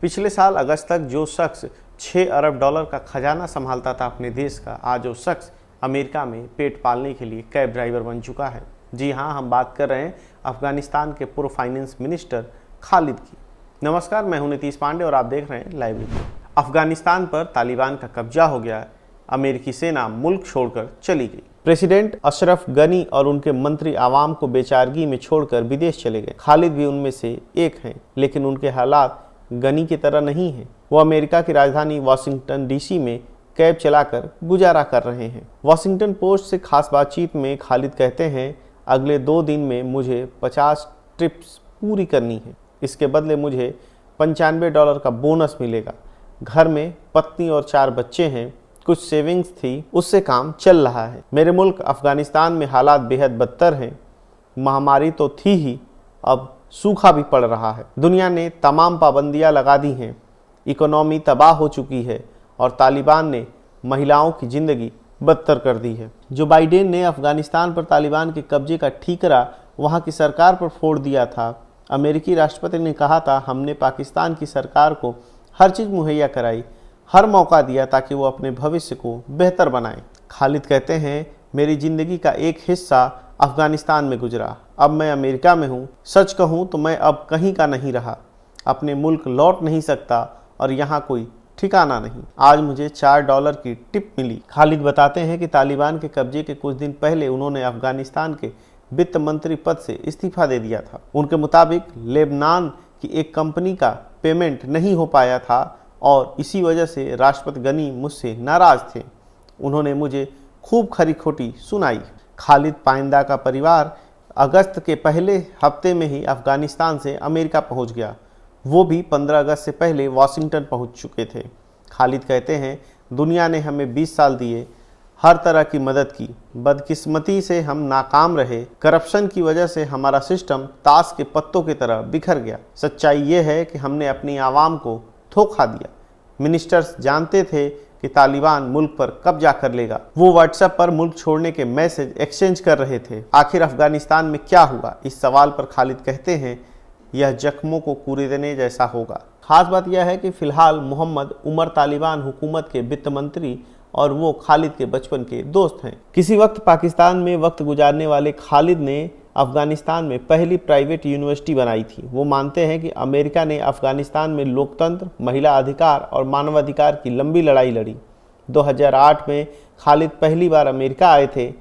पिछले साल अगस्त तक जो शख्स 6 अरब डॉलर का खजाना संभालता था अपने देश का, आज वो शख्स अमेरिका में पेट पालने के लिए कैब ड्राइवर बन चुका है। जी हाँ, हम बात कर रहे हैं अफगानिस्तान के पूर्व फाइनेंस मिनिस्टर खालिद की। नमस्कार, मैं हूं नीतीश पांडे और आप देख रहे हैं लाइव रिपोर्ट। अफगानिस्तान पर तालिबान का कब्जा हो गया। अमेरिकी सेना मुल्क छोड़कर चली गई। प्रेसिडेंट अशरफ गनी और उनके मंत्री आवाम को बेचारगी में छोड़कर विदेश चले गए। खालिद भी उनमें से एक हैं, लेकिन उनके हालात गनी की तरह नहीं हैं। वो अमेरिका की राजधानी वाशिंगटन डीसी में कैब चलाकर गुजारा कर रहे हैं। वाशिंगटन पोस्ट से खास बातचीत में खालिद कहते हैं, अगले 2 दिन में मुझे 50 ट्रिप्स पूरी करनी है। इसके बदले मुझे $95 का बोनस मिलेगा। घर में पत्नी और 4 बच्चे हैं। कुछ सेविंग्स थी, उससे काम चल रहा है। मेरे मुल्क अफगानिस्तान में हालात बेहद बदतर हैं। महामारी तो थी ही, अब सूखा भी पड़ रहा है। दुनिया ने तमाम पाबंदियां लगा दी हैं। इकोनॉमी तबाह हो चुकी है और तालिबान ने महिलाओं की ज़िंदगी बदतर कर दी है। जो बाइडेन ने अफगानिस्तान पर तालिबान के कब्जे का ठीकरा वहाँ की सरकार पर फोड़ दिया था। अमेरिकी राष्ट्रपति ने कहा था, हमने पाकिस्तान की सरकार को हर चीज़ मुहैया कराई, हर मौका दिया ताकि वो अपने भविष्य को बेहतर बनाएं। खालिद कहते हैं, मेरी ज़िंदगी का एक हिस्सा अफगानिस्तान में गुजरा। अब मैं अमेरिका में हूँ। सच कहूँ तो मैं अब कहीं का नहीं रहा। अपने मुल्क लौट नहीं सकता और यहाँ कोई ठिकाना नहीं। आज मुझे $4 की टिप मिली। खालिद बताते हैं कि तालिबान के कब्जे के कुछ दिन पहले उन्होंने अफगानिस्तान के वित्त मंत्री पद से इस्तीफा दे दिया था। उनके मुताबिक लेबनान की एक कंपनी का पेमेंट नहीं हो पाया था और इसी वजह से राष्ट्रपति गनी मुझसे नाराज थे। उन्होंने मुझे खूब खरी खोटी सुनाई। खालिद पाइंदा का परिवार अगस्त के पहले हफ्ते में ही अफगानिस्तान से अमेरिका पहुंच गया। वो भी 15 अगस्त से पहले वाशिंगटन पहुंच चुके थे। खालिद कहते हैं, दुनिया ने हमें 20 साल दिए, हर तरह की मदद की। बदकिस्मती से हम नाकाम रहे। करप्शन की वजह से हमारा सिस्टम ताश के पत्तों की तरह बिखर गया। सच्चाई ये है कि हमने अपनी आवाम को धोखा दिया। मिनिस्टर्स जानते थे कि तालिबान मुल्क पर कब्जा कर लेगा। वो व्हाट्सएप पर मुल्क छोड़ने के मैसेज एक्सचेंज कर रहे थे। आखिर अफगानिस्तान में क्या हुआ? इस सवाल पर खालिद कहते हैं, यह जख्मों को कूरेदने जैसा होगा। खास बात यह है कि फिलहाल मोहम्मद उमर तालिबान हुकूमत के वित्त मंत्री और वो खालिद के बचपन के दोस्त हैं। किसी वक्त पाकिस्तान में वक्त गुजारने वाले खालिद ने अफगानिस्तान में पहली प्राइवेट यूनिवर्सिटी बनाई थी। वो मानते हैं कि अमेरिका ने अफगानिस्तान में लोकतंत्र, महिला अधिकार और मानवाधिकार की लंबी लड़ाई लड़ी। 2008 में खालिद पहली बार अमेरिका आए थे।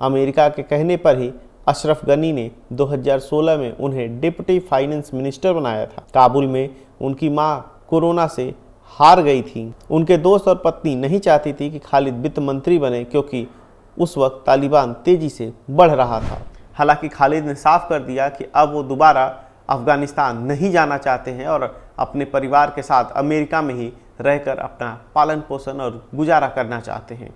अमेरिका के कहने पर ही अशरफ गनी ने 2016 में उन्हें डिप्टी फाइनेंस मिनिस्टर बनाया था। काबुल में उनकी मां कोरोना से हार गई थी। उनके दोस्त और पत्नी नहीं चाहती थी कि खालिद वित्त मंत्री बने, क्योंकि उस वक्त तालिबान तेजी से बढ़ रहा था। हालांकि खालिद ने साफ कर दिया कि अब वो दोबारा अफगानिस्तान नहीं जाना चाहते हैं और अपने परिवार के साथ अमेरिका में ही रहकर अपना पालन पोषण और गुजारा करना चाहते हैं।